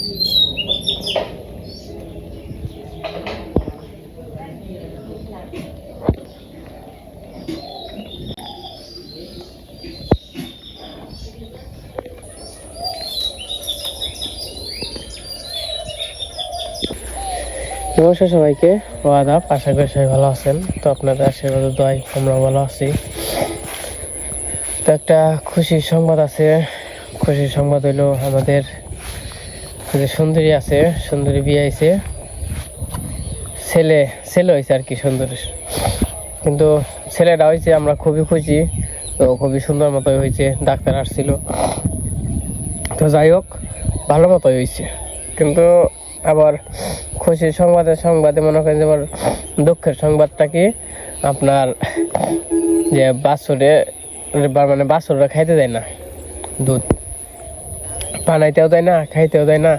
নমস্কার সবাইকে, আদাব। আশা করি সবাই ভালো আছেন। তো আপনাদের আশীর্বাদ দোয়াই আমরা ভালো আছি। তো একটা খুশির সংবাদ আছে। খুশির সংবাদ হইলো আমাদের যে সুন্দরী আছে, সুন্দরী বিয়ে হয়েছে, ছেলে হয়েছে আর কি সুন্দরী। কিন্তু ছেলেটা হয়েছে, আমরা খুবই খুশি। তো খুবই সুন্দর মতো হয়েছে, ডাক্তার আসছিল। তো যাই হোক, ভালো মতো হয়েছে। কিন্তু আবার খুশির সংবাদে মনে করেন যে আবার দুঃখের সংবাদটা কি, আপনার যে বাছুররা খাইতে দেয় না, দুধ বানাইতেও দেয় না, খাইতেও দেয় না।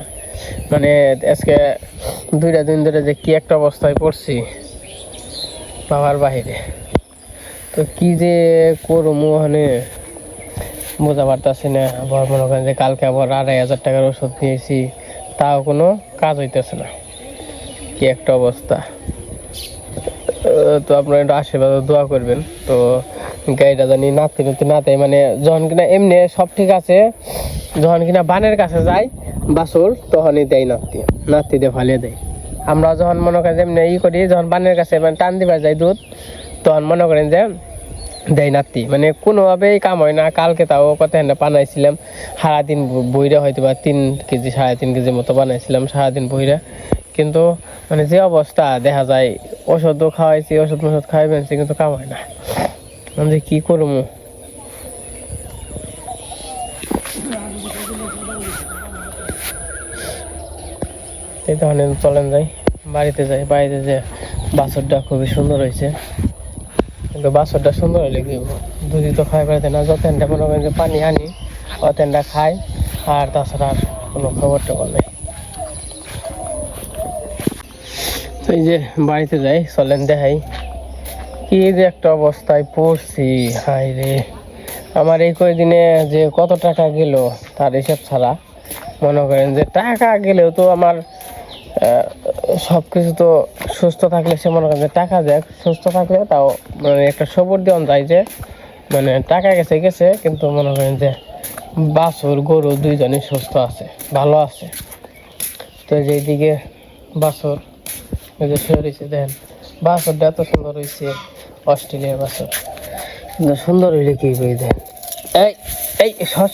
মানে আজকে 2 দিন ধরে যে কি একটা অবস্থায় পড়ছি বাবার বাহিরে। তো কি যে করবো ওখানে বোঝা পারতাছি না। আবার মনে করেন যে কালকে আবার 2,500 টাকার ওষুধ নিয়েছি, তাও কোনো কাজ হইতেছে না। কি একটা অবস্থা। তো আপনারা একটু আশীর্বাদ দোয়া করবেন। তো গাড়িটা জানি নাতে মানে যখন কিনা এমনি সব ঠিক আছে, যখন কিনা বানের কাছে যায় বাছুর, তখনই দেয় নাতি দিয়ে ফালিয়ে দেয়। আমরা যখন মনে করেন যে এমনি করি, যখন বানের কাছে মানে টান দিবার যায় দুধ, তখন মনে করেন যে দেয় নাতি, মানে কোনোভাবেই কাম হয় না। কালকে তাও কত হ্যান্ডা বানাইছিলাম, সারাদিন বইরা হয়তো বা 3 কেজি 3.5 কেজি মতো বানাইছিলাম সারাদিন বইরা। কিন্তু মানে যে অবস্থা দেখা যায়, ওষুধও খাওয়াইছি, ওষুধ খাওয়াই ফেলছি, কিন্তু কাম হয় না। আমি কি করবো? এই তখন চলেন যাই, বাড়িতে যে বাছুরটা খুবই সুন্দর হয়েছে। কিন্তু বাছুরটা সুন্দর হলে কি দুধই তো খাই পারতে না। যত মনে করেন যে পানি আনি অতেনটা খাই, আর তাছাড়া আর কোনো খবর টবর নেই। তো এই যে বাড়িতে যাই, চলেন দেখাই কি যে একটা অবস্থায় পড়ছি। হাই রে, আমার এই কয়দিনে যে কত টাকা গেল তার হিসাব ছাড়া। মনে করেন যে টাকা গেলেও তো আমার সব কিছু তো সুস্থ থাকলে, সে মনে করেন যে টাকা দেখ, সুস্থ থাকলে তাও মানে একটা সবর দেওয়া যায় যে মানে টাকা গেছে, কিন্তু মনে করেন যে বাছুর গরু দুইজনই সুস্থ আছে, ভালো আছে। তো যেদিকে বাছুর এই যে শুয়ে রয়েছে, দেখেন বাছুরটা এত সুন্দর হয়েছে, অস্ট্রেলিয়ার বাছুর। কিন্তু সুন্দর হইলে কি করে দেন? এই এই সর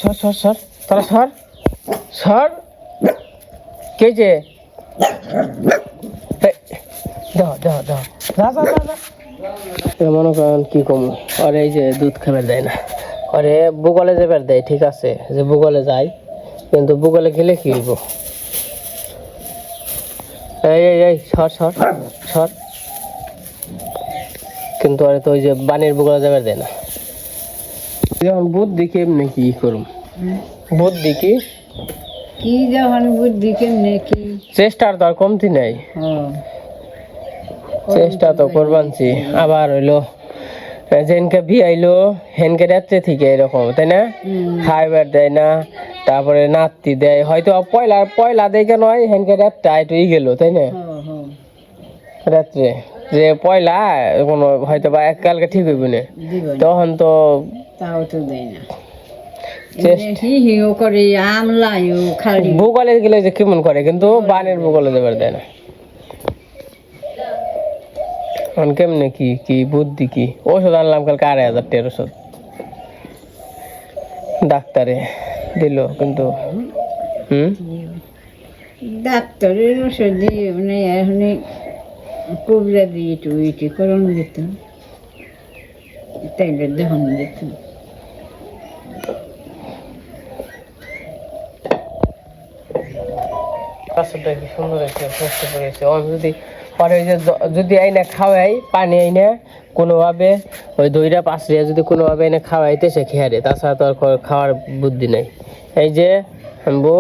তারা সর কে যে মনে করেন কি কম। আর এই যে দুধ খাবার দেয় না, আরে ভূগোলে যাবার দেয়, ঠিক আছে যে ভূগোলে যায়, কিন্তু ভূগোলে গেলে কি হইব? এই সর কিন্তু আরে তো ওই যে বানের ভূগোলে যাবার দেয় না। যখন বুদ্ধি কেমনে কি করুম, বুদ্ধি কি যখন বুদ্ধি কেমনে কি চেষ্টার তো আর কমতি নাই। চেষ্টা তো করবানছি। আবার হইলো যেনকে ভিয়াইলো হেনকে রাত্রে থেকে এরকম, তাই না? খাইবার দেয় না, তারপরে নাতি দেয়, হয়তো পয়লা দেখে নয়, হেনকে রাতটা একটু গেল, তাই না? রাত্রে যে পয়লা কোনো হয়তো বা এককালকে ঠিক হইব না, তখন তো তাও তো দেয় না। ভূগোলে গেলে যে কেমন করে, কিন্তু বানের ভূগোলে দেবার দেয় না। কেমনে কি বুদ্ধি কি? ওষুধ আনলাম কালকে 2,500 টাকার ওষুধ, ডাক্তারে দিল, কিন্তু ডাক্তারের ওষুধ দিয়ে মানে এখন কবিরা দিয়ে একটু করানো যেত, তাইলে দেখানো যেত। বাছুরটা কি সুন্দর হয়েছে, সুস্থ করেছে। যদি আইনা খাওয়াই, পানি আইনা কোনোভাবে ওই দইটা পাশড়িয়া যদি কোনোভাবে এনে খাওয়াইতে সে খেয়ারে, তাছাড়া তো আর খাওয়ার বুদ্ধি নেই। এই যে হাম্বু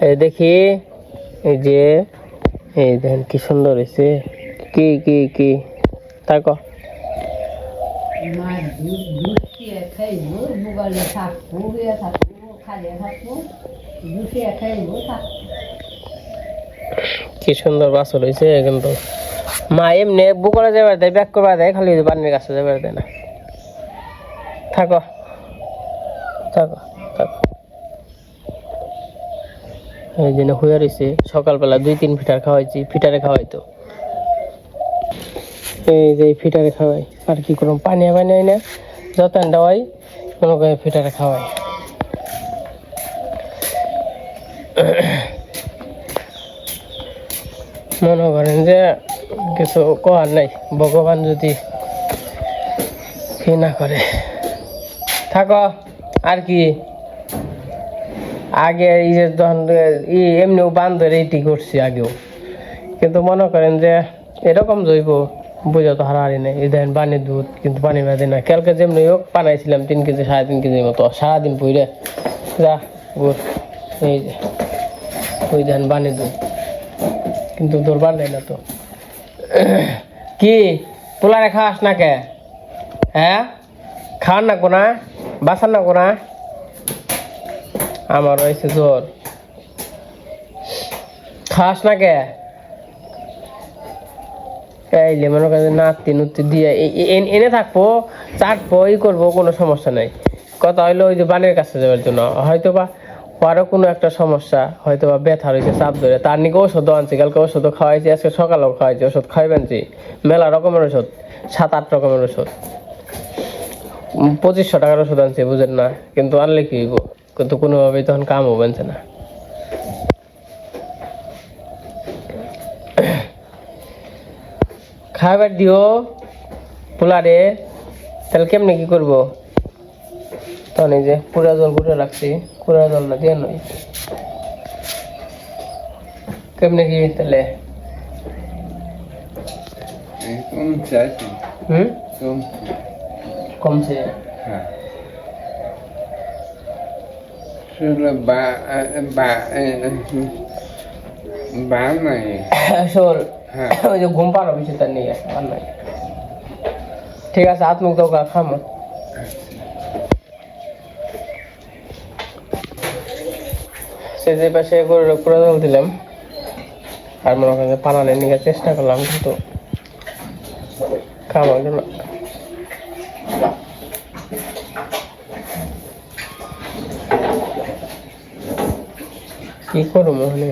এই দেখি, এই যে এই দেখেন কি সুন্দর হয়েছে। কি থাকো থাকবো, খাইয়া থাকবো, কি সুন্দর বাছর হয়েছে, কিন্তু মা এমনি বুকরে যাবার দেয়, ব্যাক করবার দেয়, খালি পানির কাছে যাবার দেয় না। থাকো থাকো থাকো। এই জন্য হয়ে রয়েছে, সকালবেলা 2-3 ফিটার খাওয়াইছি, ফিটারে খাওয়াইতো, এই যে ফিটারে খাওয়াই। আর কি করুন, পানি হয় না, যত দেওয়াই কোনো ফিটারে খাওয়াই। মনে করেন যে কিছু করার নাই, ভগবান যদি কি না করে। থাকো আর কি, আগে এই যে যখন এমনিও বান্ধব এইটি করছি আগেও, কিন্তু মনে করেন যে এরকম জৈব বোঝা তো হারাহারি নেই। এই দেখেন পানির দুধ, কিন্তু পানি বাদে না। কালকে যেমনি হোক বানাইছিলাম 3 কেজি 3.5 কেজির মতো, সারাদিন পুইরে যা গুড়। এই যে ওই দেখেন পানির দুধ, কিন্তু তোর বানাই না তো। কি পোলারে খাস না কে? হ্যাঁ খাওয়ার না কোনা, বাসার না কোনা। আমার হয়েছে জ্বর, খাস না কে? এইলে মনে করেন নাতি নুতি দিয়ে এনে থাকবো, চাটবো, ই করবো, কোনো সমস্যা নাই। কথা হইলো ওই যে বানের কাছে যাওয়ার জন্য, হয়তো বা আরো কোনো একটা সমস্যা, হয়তো বা ব্যথা রয়েছে, চাপ ধরে, তার নিকে ওষুধও আনছি, কালকে ওষুধও খাওয়াইছি, আজকে সকালেও খাওয়াইছি। ওষুধ খাইবেনছি মেলা রকমের ওষুধ, 7-8 রকমের ওষুধ, 2500 টাকার ওষুধ আনছি, বুঝেন না? কিন্তু আনলে কি হইব, কিন্তু কোনোভাবেই তখন কাম হবেনছে না। খাবার দিও পোলারে, তাহলে কেমনে কি করবো? তখন এই যে পুরা জল ঘুরে রাখছি, পুরা জল না দিয়ে নয়, কেমনে কি তাহলে? কমছে। শোন, ওই যে ঘুম পাড়ো বেশি, তার নিয়ে আর নাই। ঠিক আছে, হাত মুখ দাও, খামো। সে যে পাশে গরুর পুরো জল দিলাম, আর মনে করেন পানানে নিয়ে চেষ্টা করলাম, কিন্তু খাওয়া হলো না। কি করবো মোহনে?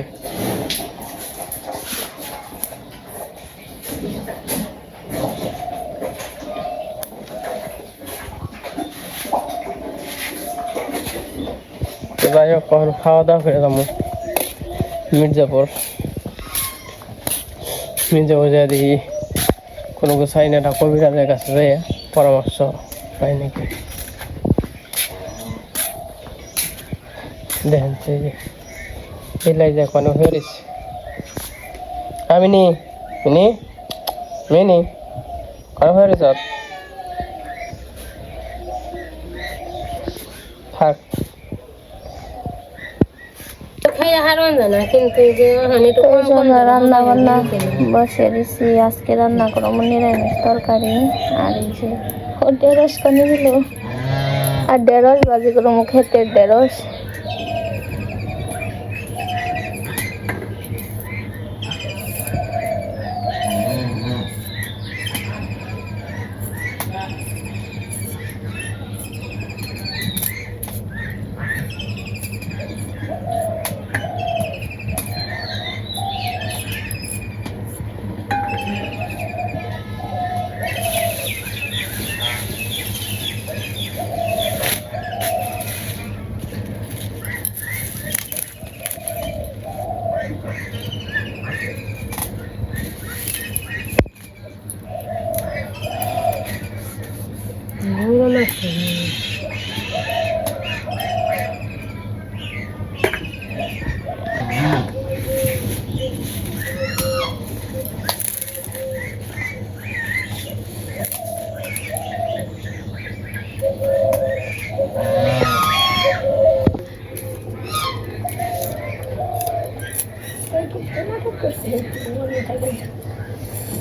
যাই হোক, কখন খাওয়া দাওয়া করে যাবো মির্জাপুর যাই দেখি কোনো কিছু চাই না, কবিরাজের কাছে যাই পরামর্শ পাই নাকি। দেখেন এলাই যায় কোনো হয়েছে। আমি নি মিনি কোনো হয়েছ থাক। রান্না বান্না বসে দিছি, আজকে রান্না করবো নিরামিষ তরকারি। আর এই যে ঢেঁড়স কানে দিল, আর ঢেঁড়স ভাজি করবো, ক্ষেতের ঢেঁড়স।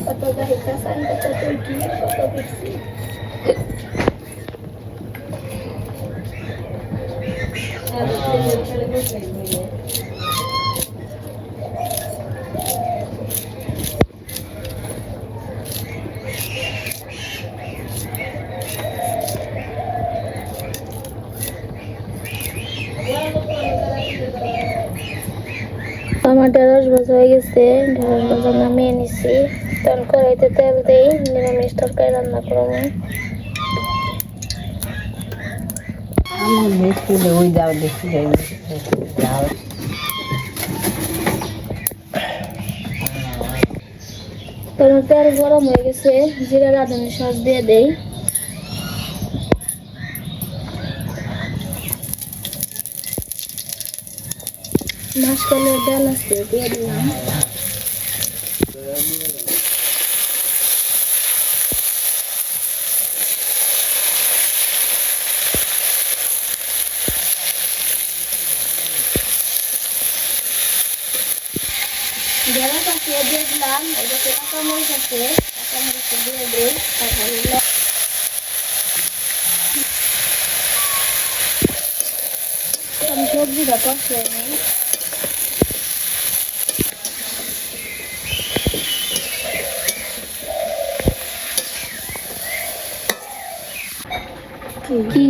কত গাড়িটা সান কত কি কত বেশি আমার ঢেঁড়স ভাজা হয়ে গেছে, ঢেঁড়স ভাজা নামিয়ে নিছি। তখন কড়াইতে তেল দেই, নিরামিষ তরকারি রান্না করবো। আমার দেখছি ওই যাও দেখছি যাও তখন তেল গরম হয়ে গেছে, জিরা রাঁধুনি সস দিয়ে দেই। মাসকলাইয়ের ডাল আছে দিয়ে দিলাম। ঢেঁড়স আছে দিয়ে দিলাম, এটাতে কাঁচামরিচ আছে, কাঁচামরিচ দিয়ে দিই। তারপরে আমি সবজিটা কষিয়ে নিই। কি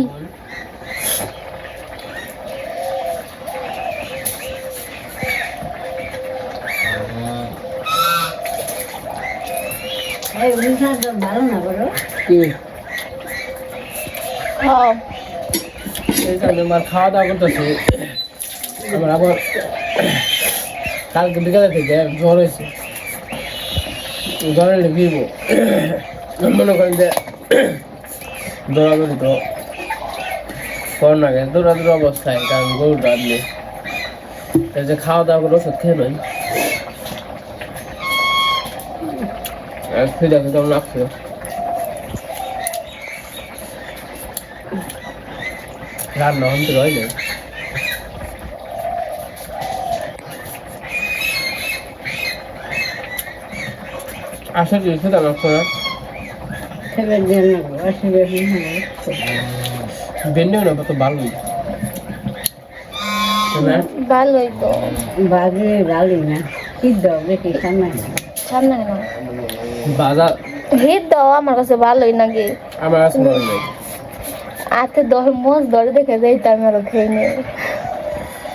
এই উড়িষ্যার ভালো না বলো কি হ্যাঁ এইখানে আমার খাওয়া দাওয়া করতেছে। আমার আবার কালকে বিকালে থেকে জ্বর হয়েছে, জ্বর এলে ফিরবো। মনে করেন যে দৌড়াদৌড়ি তো কর না গেছে, দৌড়াদৌড়ি অবস্থায়, কারণ গরুটা আনলে এই যে খাওয়া দাওয়া করে ওষুধ খেয়ে নয়। ফিরে কেমন লাগছিল। রান্না হতে রইলে আসলে খেতে লাগতো না। খেলে দিয়ে নেবো আসলে বেন্ডেও না তো ভালোই না, ভালোই তো। বাজে ভালোই না সিদ্ধ বেশি সামনে সামনে না বাজার হিট দাও, আমার কাছে ভালোই লাগে। আমার কাছে মনে নেই। হাতে মোজ ধরে দেখে যাই তো আমি আরো খেয়ে নিই।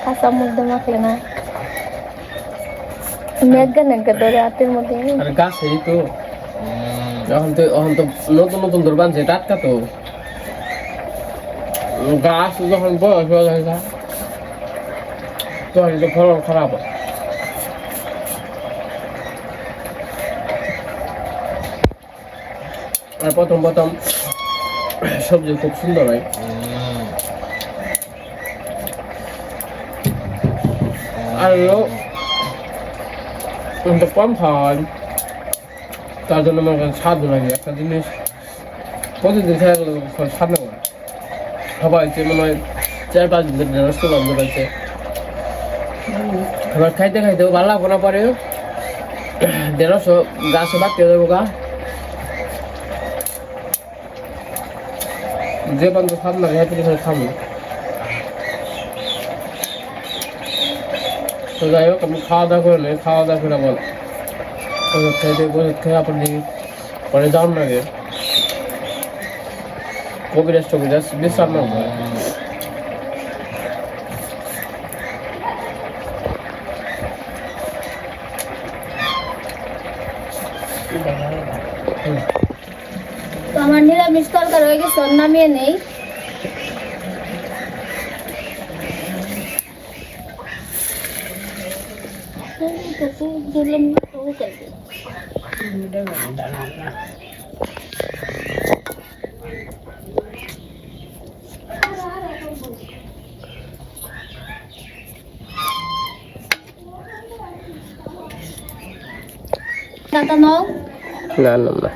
কাঁচা মধ্যে মাখলে না নেগা নেগা ধরে হাতের মধ্যে। আর গাছেরই তো এখন তো নতুন নতুন তোর বানছে টাটকা তো। গাছ যখন বয়স হয়ে যায় তখন তো ফলন খারাপ হয়। আর প্রথম প্রথম সবজি খুব সুন্দর হয়। আর কম খাওয়া হয়, তার জন্য আমার কাছে স্বাদ লাগে। একটা জিনিস প্রতিদিন খেয়ে গেলে স্বাদ লাগে না। সবাই যে মনে হয় 4-5 দিন নষ্ট করতে পারছে। আবার খাইতে খাইতেও ভালো লাগবো না, পরে 150 গাছে বাড়তে দেবো গা, যে পর্যন্ত স্বাদ লাগে সেটা খাবো। তো যাই হোক, আমি খাওয়া দাওয়া করে নেই, খাওয়া দাওয়া করে বল ওষুধ খাইতে, ওষুধ খেয়ে আপনি পরে যাওয়ার লাগে কবিরাজ টবিরাজ বিশ্রাম নেব। তো আমার নিরামিষ তরকারি হয়ে গেছে, নামিয়ে নেই। না না না,